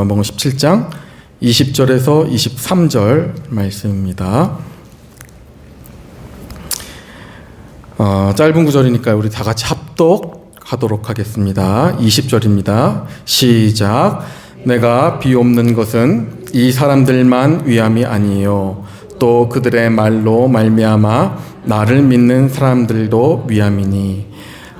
요한복음 17장 20절에서 23절 말씀입니다. 짧은 구절이니까 우리 다 같이 합독하도록 하겠습니다. 20절입니다. 시작. 내가 비옵는 것은 이 사람들만 위함이 아니요 또 그들의 말로 말미암아 나를 믿는 사람들도 위함이니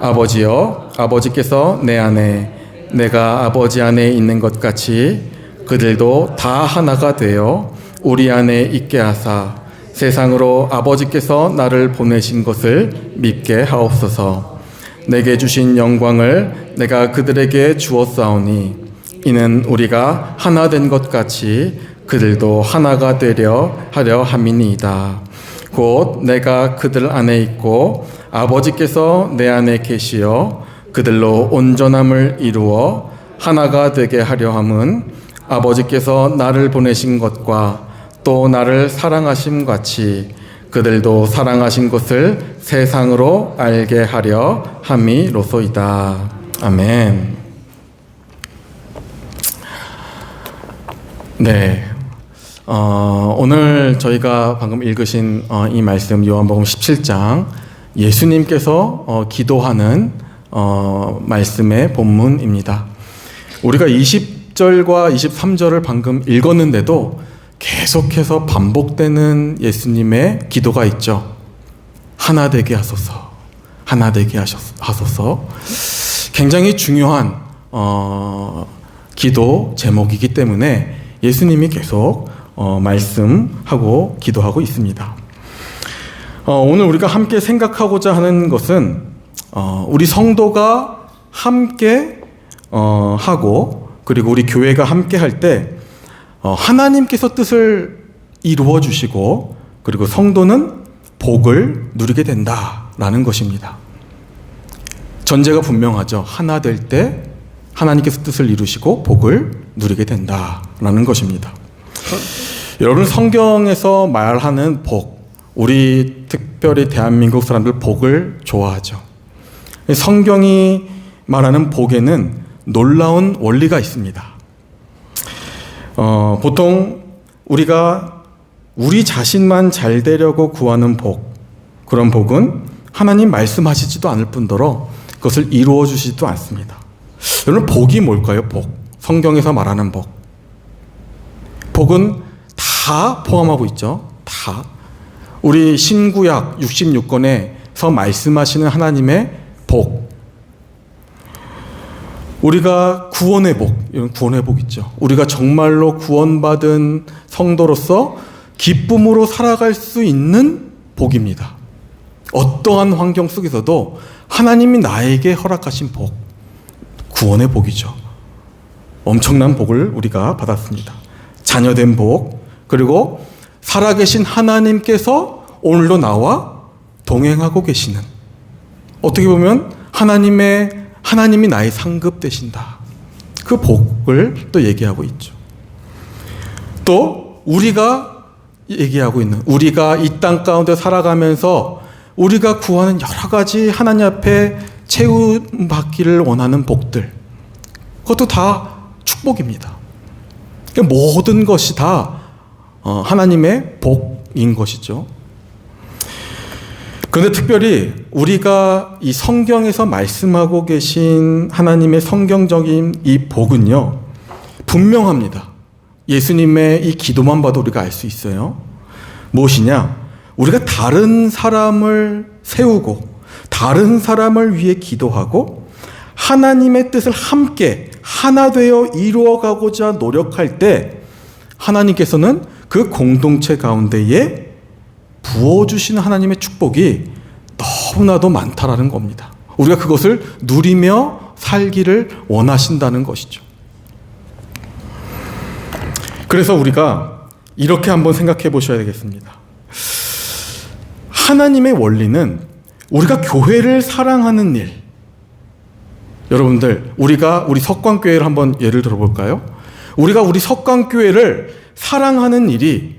아버지여 아버지께서 내 안에 내가 아버지 안에 있는 것 같이 그들도 다 하나가 되어 우리 안에 있게 하사 세상으로 아버지께서 나를 보내신 것을 믿게 하옵소서. 내게 주신 영광을 내가 그들에게 주었사오니 이는 우리가 하나 된 것 같이 그들도 하나가 되려 하려 함이니이다. 곧 내가 그들 안에 있고 아버지께서 내 안에 계시어 그들로 온전함을 이루어 하나가 되게 하려 함은 아버지께서 나를 보내신 것과 또 나를 사랑하심 같이 그들도 사랑하신 것을 세상으로 알게 하려 함이로소이다. 아멘. 네. 오늘 저희가 방금 읽으신 이 말씀 요한복음 17장 예수님께서 기도하는 말씀의 본문입니다. 우리가 20절과 23절을 방금 읽었는데도 계속해서 반복되는 예수님의 기도가 있죠. 하나 되게 하소서, 하나 되게 하소서. 굉장히 중요한 기도 제목이기 때문에 예수님이 계속 말씀하고 기도하고 있습니다. 오늘 우리가 함께 생각하고자 하는 것은 우리 성도가 함께 하고 그리고 우리 교회가 함께 할 때 하나님께서 뜻을 이루어 주시고 그리고 성도는 복을 누리게 된다라는 것입니다. 전제가 분명하죠. 하나 될 때 하나님께서 뜻을 이루시고 복을 누리게 된다라는 것입니다. 여러분, 성경에서 말하는 복, 우리 특별히 대한민국 사람들 복을 좋아하죠. 성경이 말하는 복에는 놀라운 원리가 있습니다. 보통 우리가 우리 자신만 잘 되려고 구하는 복, 그런 복은 하나님 말씀하시지도 않을 뿐더러 그것을 이루어 주시지도 않습니다. 여러분, 복이 뭘까요? 복. 성경에서 말하는 복. 복은 다 포함하고 있죠. 다. 우리 신구약 66권에서 말씀하시는 하나님의 복. 우리가 구원의 복, 이런 구원의 복 있죠. 우리가 정말로 구원받은 성도로서 기쁨으로 살아갈 수 있는 복입니다. 어떠한 환경 속에서도 하나님이 나에게 허락하신 복, 구원의 복이죠. 엄청난 복을 우리가 받았습니다. 자녀된 복, 그리고 살아계신 하나님께서 오늘도 나와 동행하고 계시는, 어떻게 보면 하나님이 나의 상급 되신다. 그 복을 또 얘기하고 있죠. 또 우리가 얘기하고 있는, 우리가 이 땅 가운데 살아가면서 우리가 구하는 여러 가지 하나님 앞에 채움받기를 원하는 복들, 그것도 다 축복입니다. 모든 것이 다 하나님의 복인 것이죠. 그런데 특별히 우리가 이 성경에서 말씀하고 계신 하나님의 성경적인 이 복은요, 분명합니다. 예수님의 이 기도만 봐도 우리가 알 수 있어요. 무엇이냐? 우리가 다른 사람을 세우고 다른 사람을 위해 기도하고 하나님의 뜻을 함께 하나 되어 이루어가고자 노력할 때 하나님께서는 그 공동체 가운데에 부어주시는 하나님의 축복이 너무나도 많다라는 겁니다. 우리가 그것을 누리며 살기를 원하신다는 것이죠. 그래서 우리가 이렇게 한번 생각해 보셔야 되겠습니다. 하나님의 원리는 우리가 교회를 사랑하는 일, 여러분들, 우리가 우리 석광교회를 한번 예를 들어볼까요? 우리가 우리 석광교회를 사랑하는 일이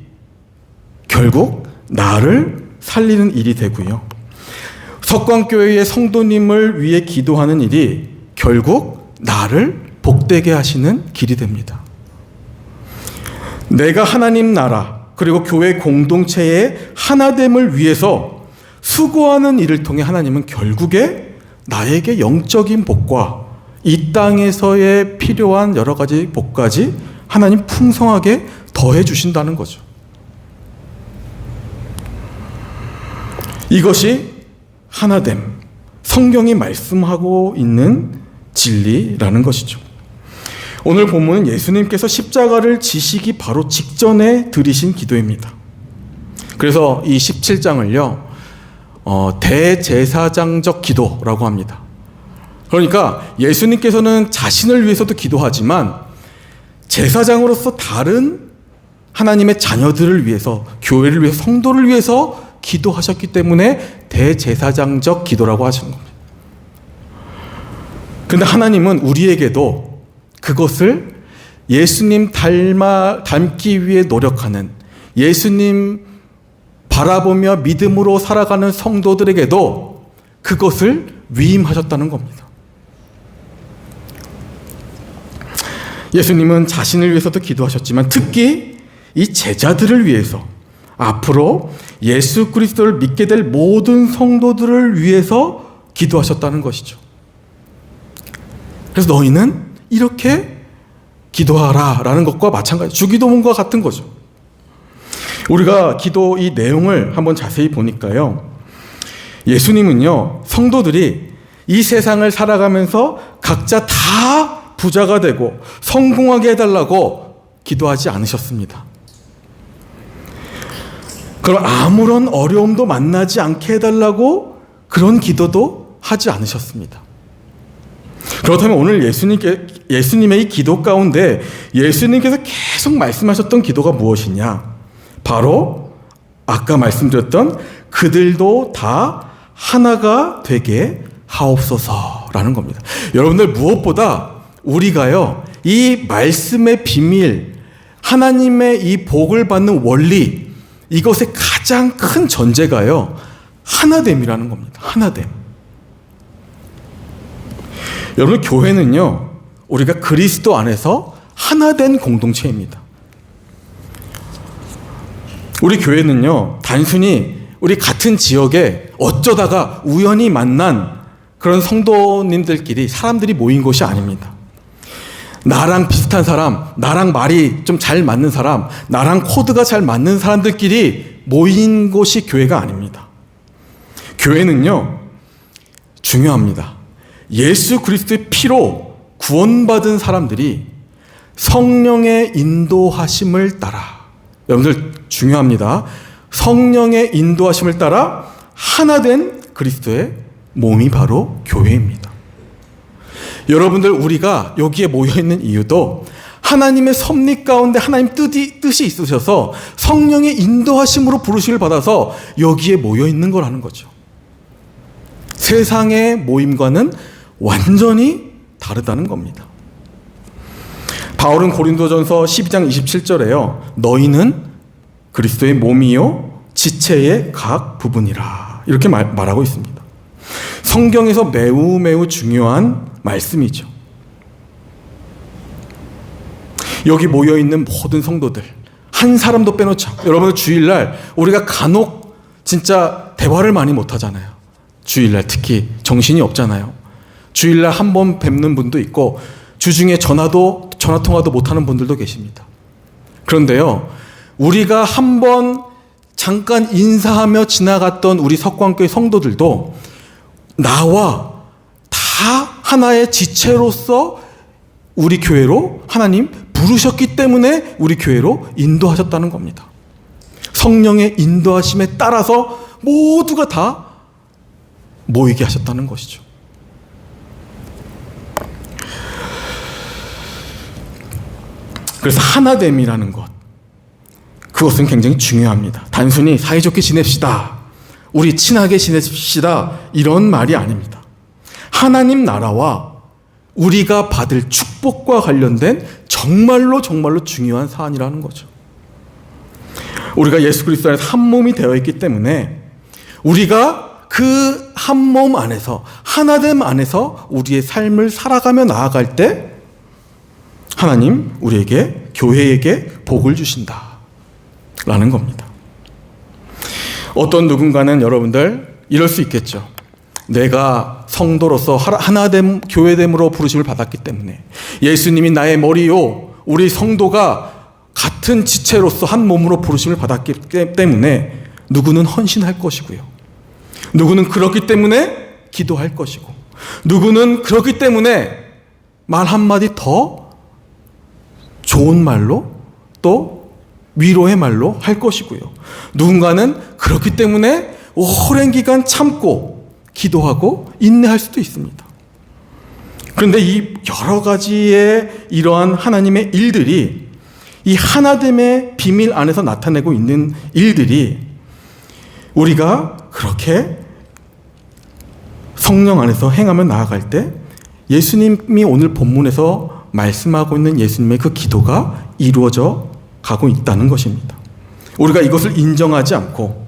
결국 나를 살리는 일이 되고요. 석광교회의 성도님을 위해 기도하는 일이 결국 나를 복되게 하시는 길이 됩니다. 내가 하나님 나라 그리고 교회 공동체의 하나됨을 위해서 수고하는 일을 통해 하나님은 결국에 나에게 영적인 복과 이 땅에서의 필요한 여러 가지 복까지 하나님 풍성하게 더해 주신다는 거죠. 이것이 하나됨, 성경이 말씀하고 있는 진리라는 것이죠. 오늘 본문은 예수님께서 십자가를 지시기 바로 직전에 드리신 기도입니다. 그래서 이 17장을요, 대제사장적 기도라고 합니다. 그러니까 예수님께서는 자신을 위해서도 기도하지만 제사장으로서 다른 하나님의 자녀들을 위해서, 교회를 위해서, 성도를 위해서 기도하셨기 때문에 대제사장적 기도라고 하시는 겁니다. 근데 하나님은 우리에게도 그것을 예수님 닮기 위해 노력하는, 예수님 바라보며 믿음으로 살아가는 성도들에게도 그것을 위임하셨다는 겁니다. 예수님은 자신을 위해서도 기도하셨지만 특히 이 제자들을 위해서, 앞으로 예수 그리스도를 믿게 될 모든 성도들을 위해서 기도하셨다는 것이죠. 그래서 너희는 이렇게 기도하라 라는 것과 마찬가지, 주기도문과 같은 거죠. 우리가 기도 이 내용을 한번 자세히 보니까요, 예수님은요, 성도들이 이 세상을 살아가면서 각자 다 부자가 되고 성공하게 해달라고 기도하지 않으셨습니다. 그럼 아무런 어려움도 만나지 않게 해달라고 그런 기도도 하지 않으셨습니다. 그렇다면 오늘 예수님의 이 기도 가운데 예수님께서 계속 말씀하셨던 기도가 무엇이냐? 바로 아까 말씀드렸던 그들도 다 하나가 되게 하옵소서라는 겁니다. 여러분들, 무엇보다 우리가요, 이 말씀의 비밀, 하나님의 이 복을 받는 원리, 이것의 가장 큰 전제가요, 하나됨이라는 겁니다. 하나됨. 여러분, 교회는요, 우리가 그리스도 안에서 하나된 공동체입니다. 우리 교회는요, 단순히 우리 같은 지역에 어쩌다가 우연히 만난 그런 성도님들끼리, 사람들이 모인 곳이 아닙니다. 나랑 비슷한 사람, 나랑 말이 좀 잘 맞는 사람, 나랑 코드가 잘 맞는 사람들끼리 모인 곳이 교회가 아닙니다. 교회는요, 중요합니다. 예수 그리스도의 피로 구원받은 사람들이 성령의 인도하심을 따라, 여러분들 중요합니다. 성령의 인도하심을 따라 하나된 그리스도의 몸이 바로 교회입니다. 여러분들, 우리가 여기에 모여있는 이유도 하나님의 섭리 가운데 하나님 뜻이 있으셔서 성령의 인도하심으로 부르심을 받아서 여기에 모여있는 거라는 거죠. 세상의 모임과는 완전히 다르다는 겁니다. 바울은 고린도전서 12장 27절에요. 너희는 그리스도의 몸이요 지체의 각 부분이라, 이렇게 말하고 있습니다. 성경에서 매우 중요한 말씀이죠. 여기 모여있는 모든 성도들 한 사람도 빼놓지 않고, 여러분들 주일날 우리가 간혹 진짜 대화를 많이 못하잖아요. 주일날 특히 정신이 없잖아요. 주일날 한 번 뵙는 분도 있고 주중에 전화통화도 못하는 분들도 계십니다. 그런데요, 우리가 한 번 잠깐 인사하며 지나갔던 우리 석광교회 성도들도 나와 다 하나의 지체로서 우리 교회로 하나님 부르셨기 때문에 우리 교회로 인도하셨다는 겁니다. 성령의 인도하심에 따라서 모두가 다 모이게 하셨다는 것이죠. 그래서 하나됨이라는 것, 그것은 굉장히 중요합니다. 단순히 사이좋게 지냅시다, 우리 친하게 지냅시다, 이런 말이 아닙니다. 하나님 나라와 우리가 받을 축복과 관련된 정말로 중요한 사안이라는 거죠. 우리가 예수 그리스도 안에서 한 몸이 되어 있기 때문에 우리가 그 한 몸 안에서, 하나됨 안에서 우리의 삶을 살아가며 나아갈 때 하나님 우리에게, 교회에게 복을 주신다 라는 겁니다. 어떤 누군가는 여러분들 이럴 수 있겠죠. 내가 성도로서 하나됨 교회됨으로 부르심을 받았기 때문에, 예수님이 나의 머리요, 우리 성도가 같은 지체로서 한 몸으로 부르심을 받았기 때문에 누구는 헌신할 것이고요, 누구는 그렇기 때문에 기도할 것이고, 누구는 그렇기 때문에 말 한마디 더 좋은 말로 또 위로의 말로 할 것이고요, 누군가는 그렇기 때문에 오랜 기간 참고 기도하고 인내할 수도 있습니다. 그런데 이 여러 가지의 이러한 하나님의 일들이, 이 하나됨의 비밀 안에서 나타내고 있는 일들이, 우리가 그렇게 성령 안에서 행하며 나아갈 때 예수님이 오늘 본문에서 말씀하고 있는 예수님의 그 기도가 이루어져 가고 있다는 것입니다. 우리가 이것을 인정하지 않고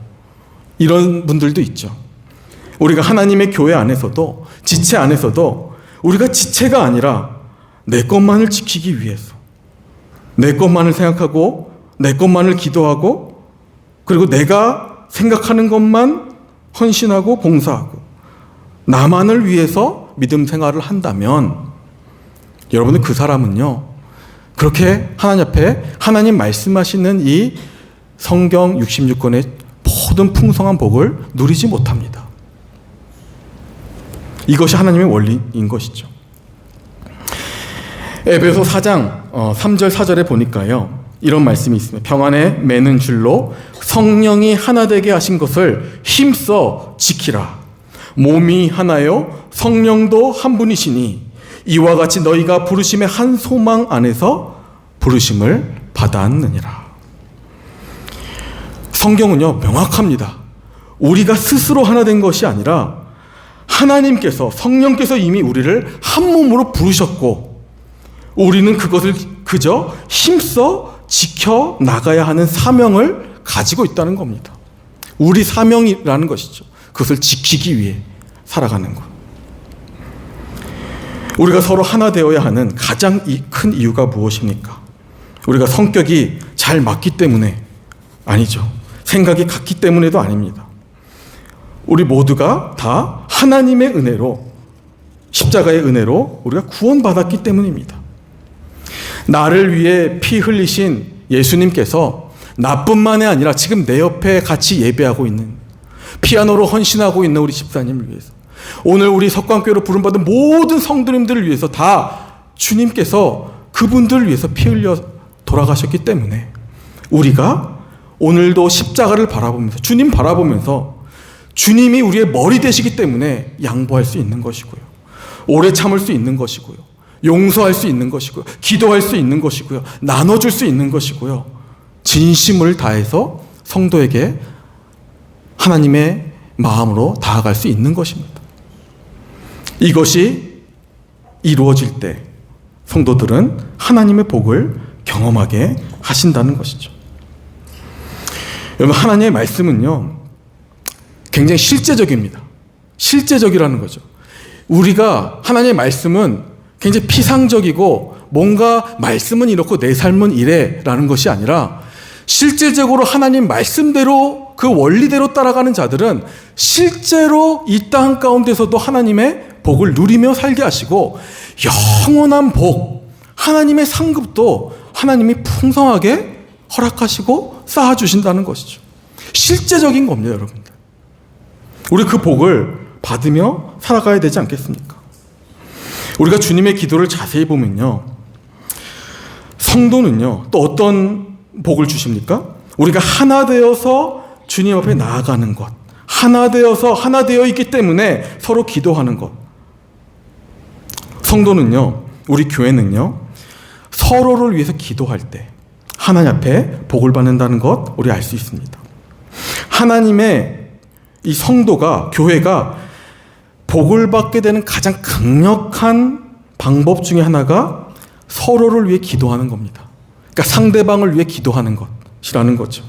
이런 분들도 있죠. 우리가 하나님의 교회 안에서도, 지체 안에서도 우리가 지체가 아니라 내 것만을 지키기 위해서, 내 것만을 생각하고 내 것만을 기도하고, 그리고 내가 생각하는 것만 헌신하고 봉사하고 나만을 위해서 믿음 생활을 한다면, 여러분은 그 사람은요, 그렇게 하나님 앞에 하나님 말씀하시는 이 성경 66권의 모든 풍성한 복을 누리지 못합니다. 이것이 하나님의 원리인 것이죠. 에베소 4장 3절 4절에 보니까요, 이런 말씀이 있습니다. 평안에 매는 줄로 성령이 하나 되게 하신 것을 힘써 지키라. 몸이 하나요 성령도 한 분이시니 이와 같이 너희가 부르심의 한 소망 안에서 부르심을 받았느니라. 성경은요 명확합니다. 우리가 스스로 하나 된 것이 아니라 하나님께서, 성령께서 이미 우리를 한 몸으로 부르셨고, 우리는 그것을 그저 힘써 지켜 나가야 하는 사명을 가지고 있다는 겁니다. 우리 사명이라는 것이죠. 그것을 지키기 위해 살아가는 것. 우리가 서로 하나 되어야 하는 가장 큰 이유가 무엇입니까? 우리가 성격이 잘 맞기 때문에 아니죠. 생각이 같기 때문에도 아닙니다. 우리 모두가 다 하나님의 은혜로, 십자가의 은혜로 우리가 구원받았기 때문입니다. 나를 위해 피 흘리신 예수님께서 나뿐만이 아니라 지금 내 옆에 같이 예배하고 있는, 피아노로 헌신하고 있는 우리 집사님을 위해서, 오늘 우리 석관교회로 부름받은 모든 성도님들을 위해서 다 주님께서 그분들을 위해서 피 흘려 돌아가셨기 때문에 우리가 오늘도 십자가를 바라보면서, 주님 바라보면서, 주님이 우리의 머리 되시기 때문에 양보할 수 있는 것이고요, 오래 참을 수 있는 것이고요, 용서할 수 있는 것이고요, 기도할 수 있는 것이고요, 나눠줄 수 있는 것이고요, 진심을 다해서 성도에게 하나님의 마음으로 다가갈 수 있는 것입니다. 이것이 이루어질 때 성도들은 하나님의 복을 경험하게 하신다는 것이죠. 여러분, 하나님의 말씀은요 굉장히 실제적입니다. 실제적이라는 거죠. 우리가 하나님의 말씀은 굉장히 피상적이고 뭔가 말씀은 이렇고 내 삶은 이래라는 것이 아니라, 실질적으로 하나님 말씀대로 그 원리대로 따라가는 자들은 실제로 이 땅 가운데서도 하나님의 복을 누리며 살게 하시고, 영원한 복, 하나님의 상급도 하나님이 풍성하게 허락하시고 쌓아주신다는 것이죠. 실제적인 겁니다, 여러분들. 우리 그 복을 받으며 살아가야 되지 않겠습니까? 우리가 주님의 기도를 자세히 보면요, 성도는요 또 어떤 복을 주십니까? 우리가 하나 되어서 주님 앞에 나아가는 것, 하나 되어서 하나 되어 있기 때문에 서로 기도하는 것. 성도는요, 우리 교회는요, 서로를 위해서 기도할 때 하나님 앞에 복을 받는다는 것 우리 알 수 있습니다. 하나님의 이 성도가, 교회가 복을 받게 되는 가장 강력한 방법 중에 하나가 서로를 위해 기도하는 겁니다. 그러니까 상대방을 위해 기도하는 것이라는 거죠.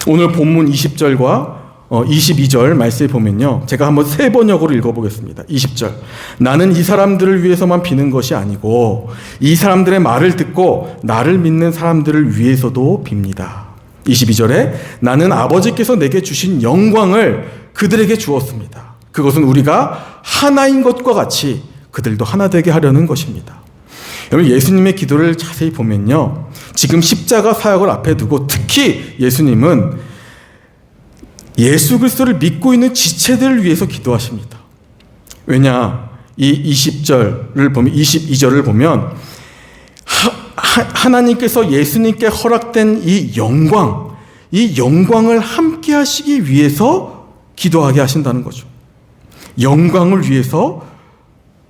오늘 본문 20절과 22절 말씀에 보면요. 제가 한번 세 번역으로 읽어보겠습니다. 20절. 나는 이 사람들을 위해서만 비는 것이 아니고 이 사람들의 말을 듣고 나를 믿는 사람들을 위해서도 빕니다. 22절에 나는 아버지께서 내게 주신 영광을 그들에게 주었습니다. 그것은 우리가 하나인 것과 같이 그들도 하나 되게 하려는 것입니다. 여러분, 예수님의 기도를 자세히 보면요. 지금 십자가 사역을 앞에 두고 특히 예수님은 예수 그리스도를 믿고 있는 지체들을 위해서 기도하십니다. 왜냐? 이 20절을 보면, 22절을 보면 하나님께서 예수님께 허락된 이 영광을 함께 하시기 위해서 기도하게 하신다는 거죠. 영광을 위해서,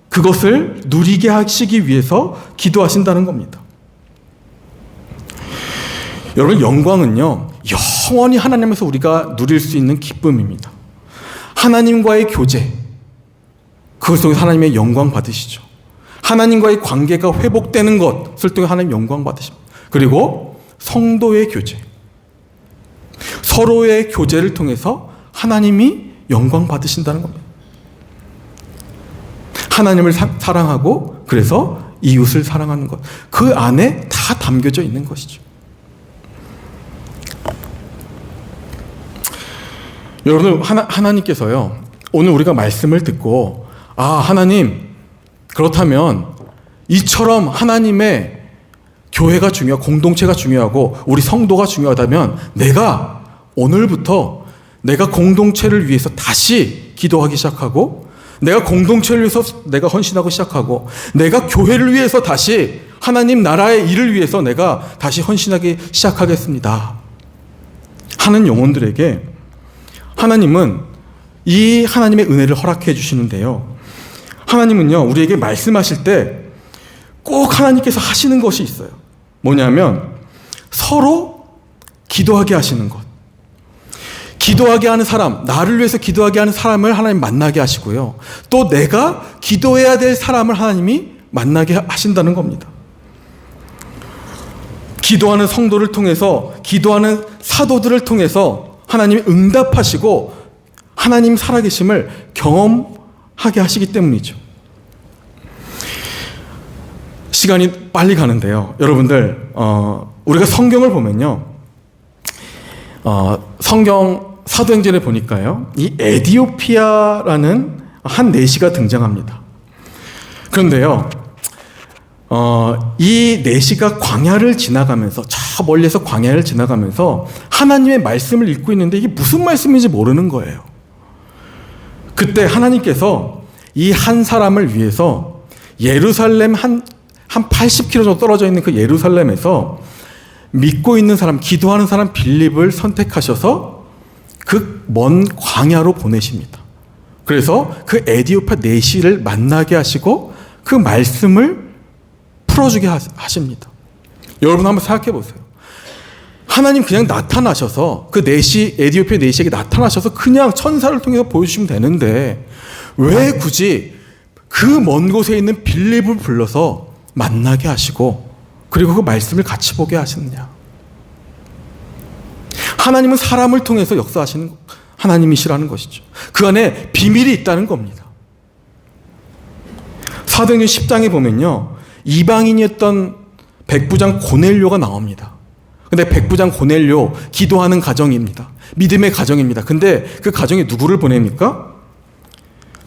그것을 누리게 하시기 위해서 기도하신다는 겁니다. 여러분, 영광은요, 영원히 하나님에서 우리가 누릴 수 있는 기쁨입니다. 하나님과의 교제, 그것 속에서 하나님의 영광 받으시죠. 하나님과의 관계가 회복되는 것을 통해 하나님 영광 받으십니다. 그리고 성도의 교제, 서로의 교제를 통해서 하나님이 영광 받으신다는 겁니다. 하나님을 사랑하고 그래서 이웃을 사랑하는 것, 그 안에 다 담겨져 있는 것이죠. 여러분, 하나님께서요, 오늘 우리가 말씀을 듣고, 하나님, 그렇다면 이처럼 하나님의 교회가 공동체가 중요하고 우리 성도가 중요하다면 내가 오늘부터 내가 공동체를 위해서 다시 기도하기 시작하고, 내가 공동체를 위해서 내가 헌신하고 시작하고, 내가 교회를 위해서 다시 하나님 나라의 일을 위해서 내가 다시 헌신하기 시작하겠습니다 하는 영혼들에게 하나님은 이 하나님의 은혜를 허락해 주시는데요. 하나님은요, 우리에게 말씀하실 때 꼭 하나님께서 하시는 것이 있어요. 뭐냐면 서로 기도하게 하시는 것. 기도하게 하는 사람, 나를 위해서 기도하게 하는 사람을 하나님 만나게 하시고요. 또 내가 기도해야 될 사람을 하나님이 만나게 하신다는 겁니다. 기도하는 성도를 통해서, 기도하는 사도들을 통해서 하나님이 응답하시고 하나님 살아계심을 경험하게 하시기 때문이죠. 시간이 빨리 가는데요. 여러분들, 우리가 성경을 보면요. 성경 사도행전에 보니까요. 이 에디오피아라는 한 내시가 등장합니다. 그런데요. 이 내시가 광야를 지나가면서, 저 멀리서 광야를 지나가면서 하나님의 말씀을 읽고 있는데 이게 무슨 말씀인지 모르는 거예요. 그때 하나님께서 이 한 사람을 위해서 예루살렘 한 80km 정도 떨어져 있는 그 예루살렘에서 믿고 있는 사람, 기도하는 사람 빌립을 선택하셔서 그 먼 광야로 보내십니다. 그래서 그 에디오피아 내시를 만나게 하시고 그 말씀을 풀어주게 하십니다. 여러분 한번 생각해 보세요. 하나님 그냥 나타나셔서 그 내시, 에디오피아 내시에게 나타나셔서 그냥 천사를 통해서 보여주시면 되는데 왜 굳이 그 먼 곳에 있는 빌립을 불러서 만나게 하시고 그리고 그 말씀을 같이 보게 하시느냐. 하나님은 사람을 통해서 역사하시는 하나님이시라는 것이죠. 그 안에 비밀이 있다는 겁니다. 사도행전 10장에 보면요, 이방인이었던 백부장 고넬료가 나옵니다. 근데 백부장 고넬료 기도하는 가정입니다. 믿음의 가정입니다. 근데 그 가정에 누구를 보냅니까?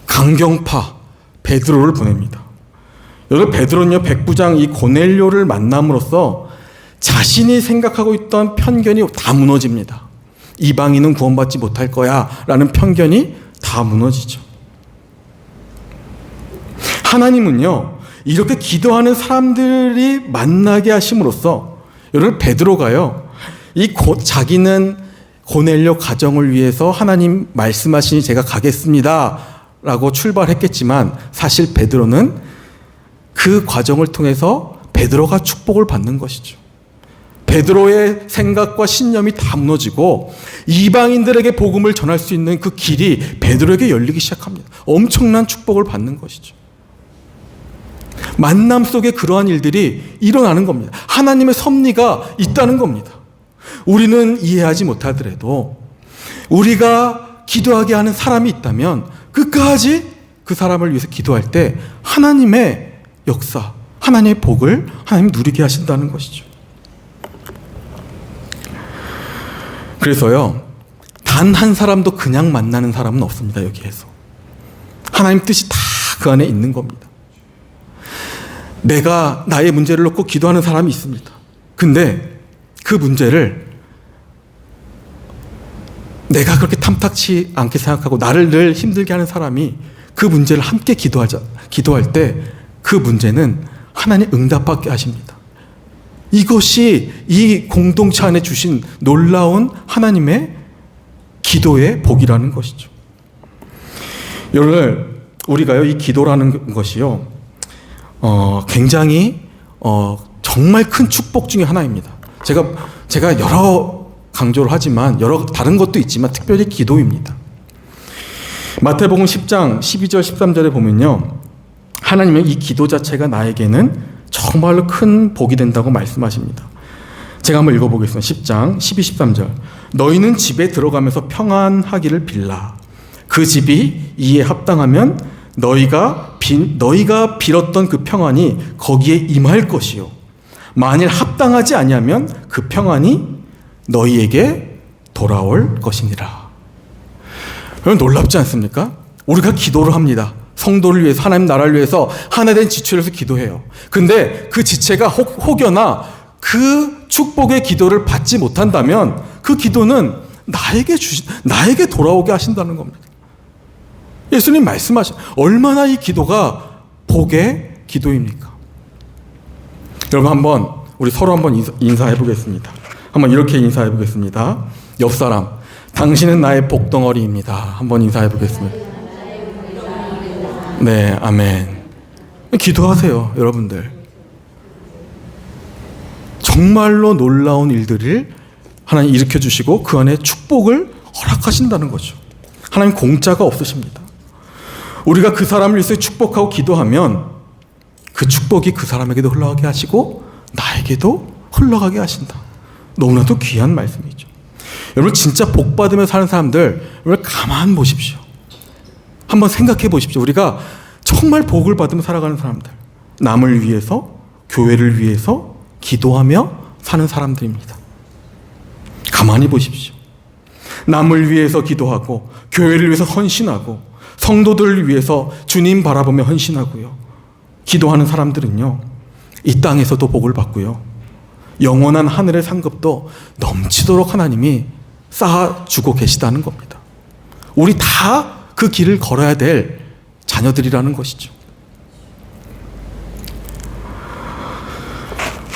강경파 베드로를 보냅니다. 여기 베드로는요, 백부장 이 고넬료를 만남으로써 자신이 생각하고 있던 편견이 다 무너집니다. 이방인은 구원받지 못할 거야 라는 편견이 다 무너지죠. 하나님은요, 이렇게 기도하는 사람들이 만나게 하심으로써, 여러분, 베드로가요, 자기는 고넬료 가정을 위해서 하나님 말씀하시니 제가 가겠습니다 라고 출발했겠지만 사실 베드로는 그 과정을 통해서 베드로가 축복을 받는 것이죠. 베드로의 생각과 신념이 다 무너지고 이방인들에게 복음을 전할 수 있는 그 길이 베드로에게 열리기 시작합니다. 엄청난 축복을 받는 것이죠. 만남 속에 그러한 일들이 일어나는 겁니다. 하나님의 섭리가 있다는 겁니다. 우리는 이해하지 못하더라도 우리가 기도하게 하는 사람이 있다면 끝까지 그 사람을 위해서 기도할 때 하나님의 역사, 하나님의 복을 하나님이 누리게 하신다는 것이죠. 그래서요, 단 한 사람도 그냥 만나는 사람은 없습니다. 여기에서 하나님 뜻이 다 그 안에 있는 겁니다. 내가 나의 문제를 놓고 기도하는 사람이 있습니다. 근데 그 문제를 내가 그렇게 탐탁치 않게 생각하고 나를 늘 힘들게 하는 사람이 그 문제를 함께 기도할 때 그 문제는 하나님 응답받게 하십니다. 이것이 이 공동체 안에 주신 놀라운 하나님의 기도의 복이라는 것이죠. 여러분, 우리가요, 이 기도라는 것이요, 굉장히 정말 큰 축복 중에 하나입니다. 제가 여러 강조를 하지만 여러 다른 것도 있지만 특별히 기도입니다. 마태복음 10장 12절 13절에 보면요, 하나님은 이 기도 자체가 나에게는 정말로 큰 복이 된다고 말씀하십니다. 제가 한번 읽어보겠습니다. 10장 12, 13절. 너희는 집에 들어가면서 평안하기를 빌라. 그 집이 이에 합당하면 너희가 빌었던 그 평안이 거기에 임할 것이요, 만일 합당하지 아니하면 그 평안이 너희에게 돌아올 것이니라. 여러분, 놀랍지 않습니까? 우리가 기도를 합니다. 성도를 위해서, 하나님 나라를 위해서 하나 된 지체를 해서 기도해요. 근데 그 지체가 혹여나 그 축복의 기도를 받지 못한다면 그 기도는 나에게 돌아오게 하신다는 겁니다. 예수님 말씀하신 얼마나 이 기도가 복의 기도입니까? 여러분, 우리 서로 한번 인사해 보겠습니다. 한번 이렇게 인사해 보겠습니다. 옆 사람, 당신은 나의 복덩어리입니다. 한번 인사해 보겠습니다. 네, 아멘. 기도하세요, 여러분들. 정말로 놀라운 일들을 하나님 일으켜 주시고 그 안에 축복을 허락하신다는 거죠. 하나님 공짜가 없으십니다. 우리가 그 사람을 위해서 축복하고 기도하면 그 축복이 그 사람에게도 흘러가게 하시고 나에게도 흘러가게 하신다. 너무나도 귀한 말씀이죠. 여러분, 진짜 복 받으며 사는 사람들, 여러분 가만 보십시오. 한번 생각해 보십시오. 우리가 정말 복을 받으며 살아가는 사람들, 남을 위해서, 교회를 위해서 기도하며 사는 사람들입니다. 가만히 보십시오. 남을 위해서 기도하고, 교회를 위해서 헌신하고, 성도들을 위해서 주님 바라보며 헌신하고요, 기도하는 사람들은요, 이 땅에서도 복을 받고요, 영원한 하늘의 상급도 넘치도록 하나님이 쌓아주고 계시다는 겁니다. 우리 다 그 길을 걸어야 될 자녀들이라는 것이죠.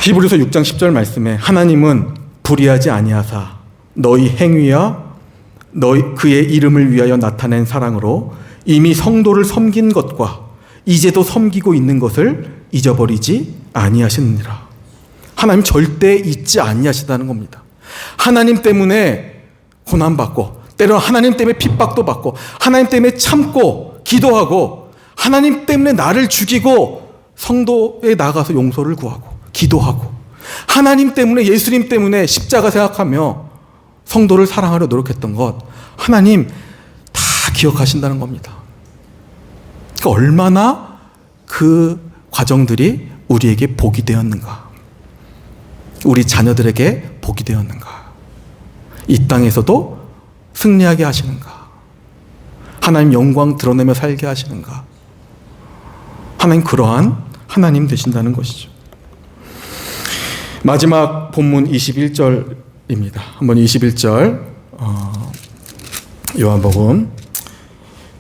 히브리서 6장 10절 말씀에 하나님은 불의하지 아니하사 너희 행위와 그의 이름을 위하여 나타낸 사랑으로 이미 성도를 섬긴 것과 이제도 섬기고 있는 것을 잊어버리지 아니하시느니라. 하나님 절대 잊지 아니하시다는 겁니다. 하나님 때문에 고난받고, 때로 하나님 때문에 핍박도 받고, 하나님 때문에 참고 기도하고, 하나님 때문에 나를 죽이고 성도에 나가서 용서를 구하고 기도하고, 하나님 때문에, 예수님 때문에 십자가 생각하며 성도를 사랑하려 노력했던 것, 하나님 다 기억하신다는 겁니다. 그러니까 얼마나 그 과정들이 우리에게 복이 되었는가, 우리 자녀들에게 복이 되었는가, 이 땅에서도 승리하게 하시는가, 하나님 영광 드러내며 살게 하시는가. 하나님 그러한 하나님 되신다는 것이죠. 마지막 본문 21절입니다. 한번 21절 요한복음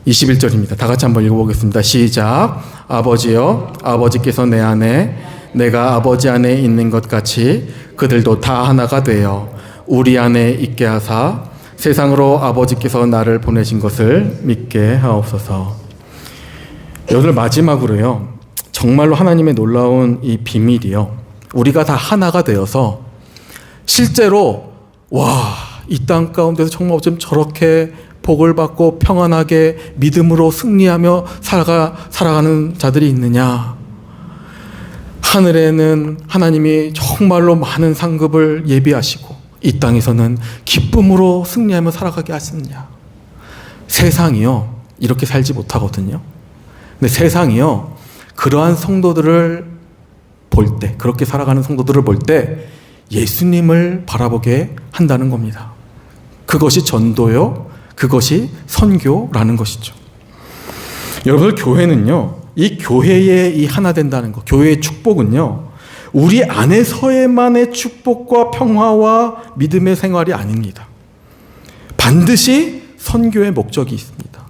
21절입니다. 다 같이 한번 읽어보겠습니다. 시작. 아버지여, 아버지께서 내 안에, 내가 아버지 안에 있는 것 같이 그들도 다 하나가 되어 우리 안에 있게 하사 세상으로 아버지께서 나를 보내신 것을 믿게 하옵소서. 오늘 마지막으로요, 정말로 하나님의 놀라운 이 비밀이요, 우리가 다 하나가 되어서 실제로 이 땅 가운데서 정말 어쩜 저렇게 복을 받고 평안하게 믿음으로 승리하며 살아가는 자들이 있느냐. 하늘에는 하나님이 정말로 많은 상급을 예비하시고 이 땅에서는 기쁨으로 승리하며 살아가게 하시느냐. 세상이요, 이렇게 살지 못하거든요. 근데 세상이요, 그러한 성도들을 볼 때, 그렇게 살아가는 성도들을 볼 때 예수님을 바라보게 한다는 겁니다. 그것이 전도요, 그것이 선교라는 것이죠. 여러분들, 교회는요, 이 교회의 이 하나 된다는 것, 교회의 축복은요, 우리 안에서의만의 축복과 평화와 믿음의 생활이 아닙니다. 반드시 선교의 목적이 있습니다.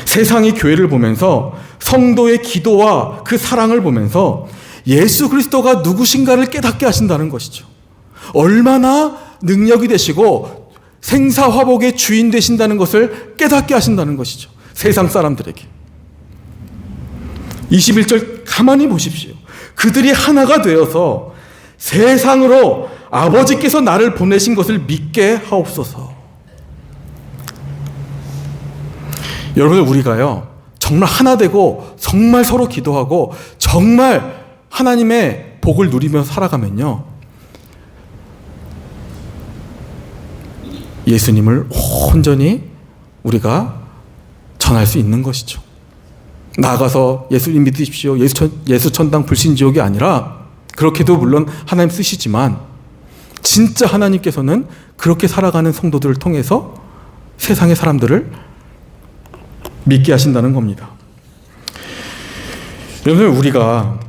세상이 교회를 보면서 성도의 기도와 그 사랑을 보면서 예수 그리스도가 누구신가를 깨닫게 하신다는 것이죠. 얼마나 능력이 되시고 생사화복의 주인 되신다는 것을 깨닫게 하신다는 것이죠. 세상 사람들에게. 21절 가만히 보십시오. 그들이 하나가 되어서 세상으로 아버지께서 나를 보내신 것을 믿게 하옵소서. 여러분들, 우리가요, 정말 하나 되고 정말 서로 기도하고 정말 하나님의 복을 누리며 살아가면요, 예수님을 온전히 우리가 전할 수 있는 것이죠. 나아가서 예수님 믿으십시오, 예수 천당 불신지옥이 아니라, 그렇게도 물론 하나님 쓰시지만 진짜 하나님께서는 그렇게 살아가는 성도들을 통해서 세상의 사람들을 믿게 하신다는 겁니다. 여러분, 우리가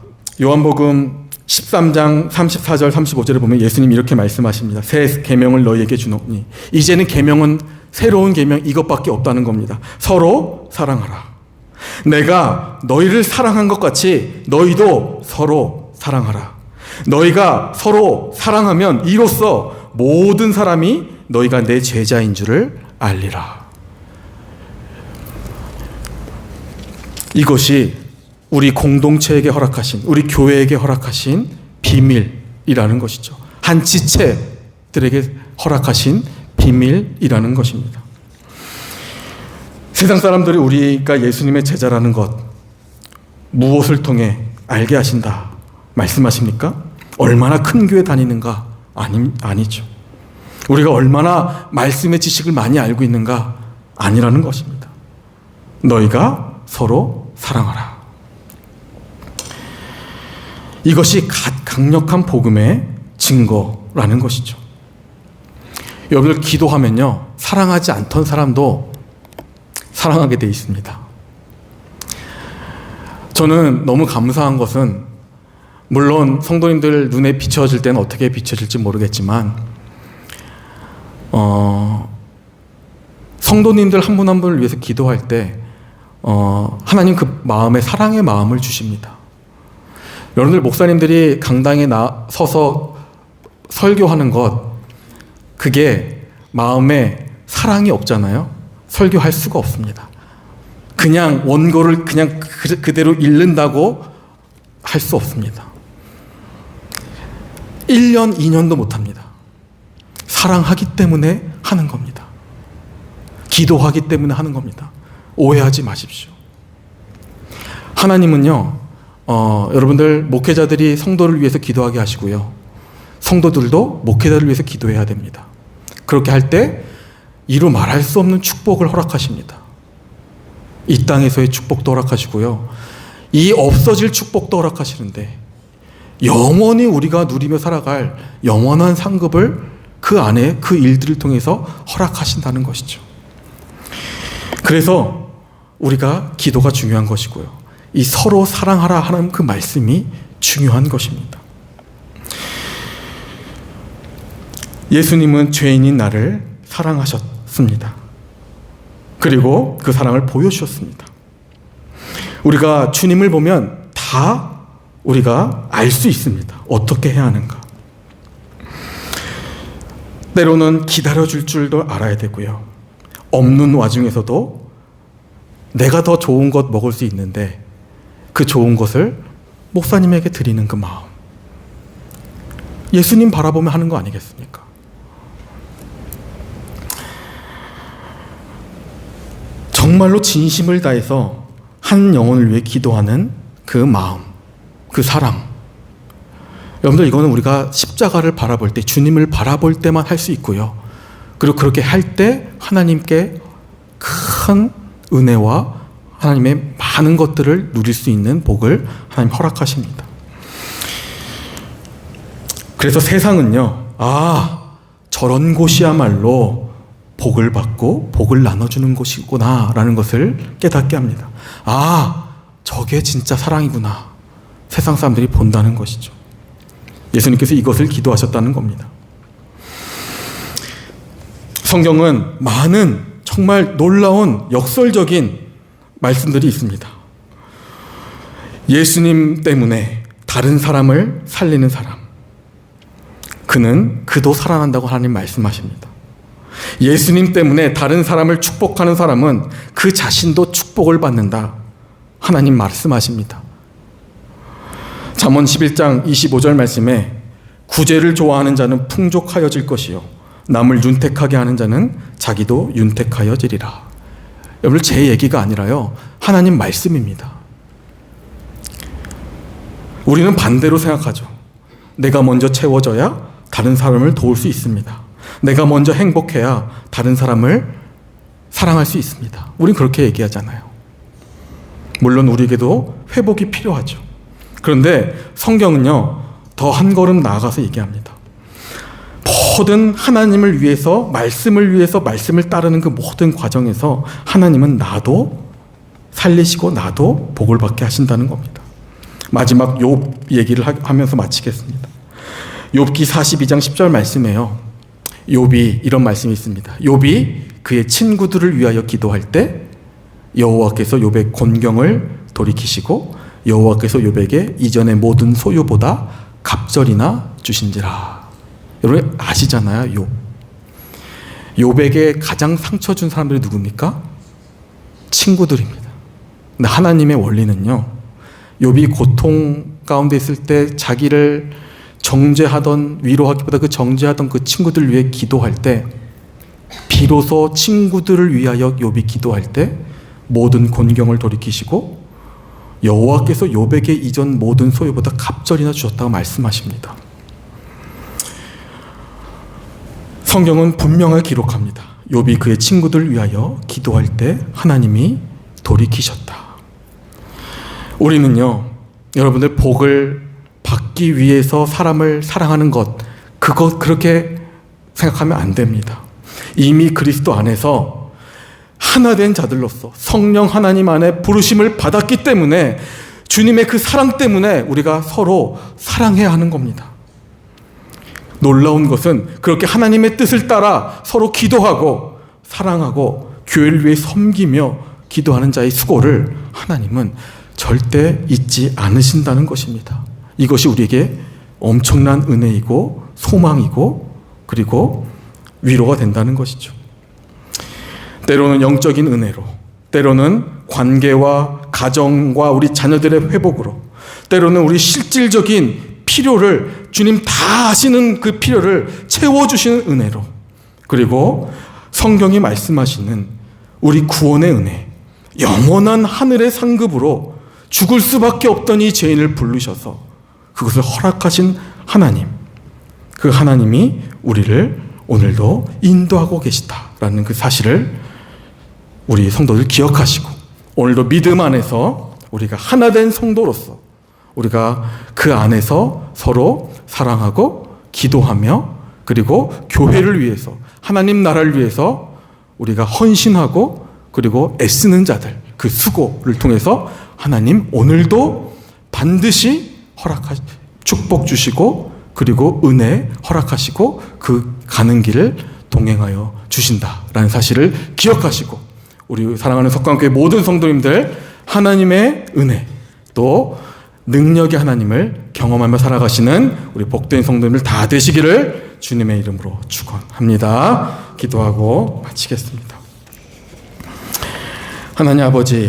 요한복음 13장 34절 35절에 보면 예수님이 이렇게 말씀하십니다. 새 계명을 너희에게 주노니, 이제는 계명은, 새로운 계명 이것밖에 없다는 겁니다. 서로 사랑하라. 내가 너희를 사랑한 것 같이 너희도 서로 사랑하라. 너희가 서로 사랑하면 이로써 모든 사람이 너희가 내 제자인 줄을 알리라. 이것이 우리 공동체에게 허락하신, 우리 교회에게 허락하신 비밀이라는 것이죠. 한 지체들에게 허락하신 비밀이라는 것입니다. 세상 사람들이 우리가 예수님의 제자라는 것, 무엇을 통해 알게 하신다 말씀하십니까? 얼마나 큰 교회 다니는가? 아니죠. 우리가 얼마나 말씀의 지식을 많이 알고 있는가? 아니라는 것입니다. 너희가 서로 사랑하라. 이것이 강력한 복음의 증거라는 것이죠. 여러분들, 기도하면요, 사랑하지 않던 사람도 사랑하게 돼 있습니다. 저는 너무 감사한 것은, 물론 성도님들 눈에 비춰질 때는 어떻게 비춰질지 모르겠지만, 성도님들 한 분 한 분을 위해서 기도할 때 하나님 그 마음에 사랑의 마음을 주십니다. 여러분들, 목사님들이 강당에 서서 설교하는 것, 그게 마음에 사랑이 없잖아요. 설교할 수가 없습니다. 그냥 원고를 그냥 그대로 읽는다고 할 수 없습니다. 1년, 2년도 못합니다. 사랑하기 때문에 하는 겁니다. 기도하기 때문에 하는 겁니다. 오해하지 마십시오. 하나님은요, 여러분들, 목회자들이 성도를 위해서 기도하게 하시고요, 성도들도 목회자를 위해서 기도해야 됩니다. 그렇게 할 때 이루 말할 수 없는 축복을 허락하십니다. 이 땅에서의 축복도 허락하시고요, 이 없어질 축복도 허락하시는데, 영원히 우리가 누리며 살아갈 영원한 상급을 그 안에 그 일들을 통해서 허락하신다는 것이죠. 그래서 우리가 기도가 중요한 것이고요, 이 서로 사랑하라 하는 그 말씀이 중요한 것입니다. 예수님은 죄인인 나를 사랑하셨습니다. 그리고 그 사랑을 보여주셨습니다. 우리가 주님을 보면 다 우리가 알 수 있습니다. 어떻게 해야 하는가. 때로는 기다려줄 줄도 알아야 되고요, 없는 와중에서도 내가 더 좋은 것 먹을 수 있는데 그 좋은 것을 목사님에게 드리는 그 마음, 예수님 바라보며 하는 거 아니겠습니까? 정말로 진심을 다해서 한 영혼을 위해 기도하는 그 마음, 그 사랑. 여러분들, 이거는 우리가 십자가를 바라볼 때, 주님을 바라볼 때만 할 수 있고요, 그리고 그렇게 할 때 하나님께 큰 은혜와 하나님의 많은 것들을 누릴 수 있는 복을 하나님 허락하십니다. 그래서 세상은요, 저런 곳이야말로 복을 받고 복을 나눠주는 곳이구나 라는 것을 깨닫게 합니다. 저게 진짜 사랑이구나. 세상 사람들이 본다는 것이죠. 예수님께서 이것을 기도하셨다는 겁니다. 성경은 많은 정말 놀라운 역설적인 말씀들이 있습니다. 예수님 때문에 다른 사람을 살리는 사람, 그도 살아난다고 하나님 말씀하십니다. 예수님 때문에 다른 사람을 축복하는 사람은 그 자신도 축복을 받는다. 하나님 말씀하십니다. 잠언 11장 25절 말씀에 구제를 좋아하는 자는 풍족하여질 것이요 남을 윤택하게 하는 자는 자기도 윤택하여지리라. 여러분, 제 얘기가 아니라요, 하나님 말씀입니다. 우리는 반대로 생각하죠. 내가 먼저 채워져야 다른 사람을 도울 수 있습니다. 내가 먼저 행복해야 다른 사람을 사랑할 수 있습니다. 우린 그렇게 얘기하잖아요. 물론 우리에게도 회복이 필요하죠. 그런데 성경은요, 더 한 걸음 나아가서 얘기합니다. 모든 하나님을 위해서, 말씀을 위해서 말씀을 따르는 그 모든 과정에서 하나님은 나도 살리시고 나도 복을 받게 하신다는 겁니다. 마지막 욥 얘기를 하면서 마치겠습니다. 욥기 42장 10절 말씀에요, 욥이 이런 말씀이 있습니다. 욥이 그의 친구들을 위하여 기도할 때 여호와께서 욥의 곤경을 돌이키시고 여호와께서 욥에게 이전의 모든 소유보다 갑절이나 주신지라. 여러분 아시잖아요. 욥에게 가장 상처 준 사람들이 누굽니까? 친구들입니다. 근데 하나님의 원리는요, 욥이 고통 가운데 있을 때 자기를 정죄하던, 위로하기보다 그 정죄하던 그 친구들 위해 기도할 때, 비로소 친구들을 위하여 욥이 기도할 때 모든 곤경을 돌이키시고 여호와께서 욥에게 이전 모든 소유보다 갑절이나 주셨다고 말씀하십니다. 성경은 분명하게 기록합니다. 욥이 그의 친구들을 위하여 기도할 때 하나님이 돌이키셨다. 우리는요, 여러분들 복을 받기 위해서 사람을 사랑하는 것, 그렇게 생각하면 안 됩니다. 이미 그리스도 안에서 하나 된 자들로서 성령 하나님 안에 부르심을 받았기 때문에, 주님의 그 사랑 때문에 우리가 서로 사랑해야 하는 겁니다. 놀라운 것은 그렇게 하나님의 뜻을 따라 서로 기도하고 사랑하고 교회를 위해 섬기며 기도하는 자의 수고를 하나님은 절대 잊지 않으신다는 것입니다. 이것이 우리에게 엄청난 은혜이고 소망이고 그리고 위로가 된다는 것이죠. 때로는 영적인 은혜로, 때로는 관계와 가정과 우리 자녀들의 회복으로, 때로는 우리 실질적인 필요를, 주님 다 아시는 그 필요를 채워주시는 은혜로, 그리고 성경이 말씀하시는 우리 구원의 은혜, 영원한 하늘의 상급으로 죽을 수밖에 없던 이 죄인을 부르셔서 그것을 허락하신 하나님, 그 하나님이 우리를 오늘도 인도하고 계시다라는 그 사실을 우리 성도들 기억하시고, 오늘도 믿음 안에서 우리가 하나 된 성도로서 우리가 그 안에서 서로 사랑하고 기도하며, 그리고 교회를 위해서, 하나님 나라를 위해서 우리가 헌신하고 그리고 애쓰는 자들, 그 수고를 통해서 하나님 오늘도 반드시 축복 주시고 그리고 은혜 허락하시고 그 가는 길을 동행하여 주신다라는 사실을 기억하시고, 우리 사랑하는 석강교회 모든 성도님들 하나님의 은혜 또 능력의 하나님을 경험하며 살아가시는 우리 복된 성도님들 다 되시기를 주님의 이름으로 축원합니다. 기도하고 마치겠습니다. 하나님 아버지,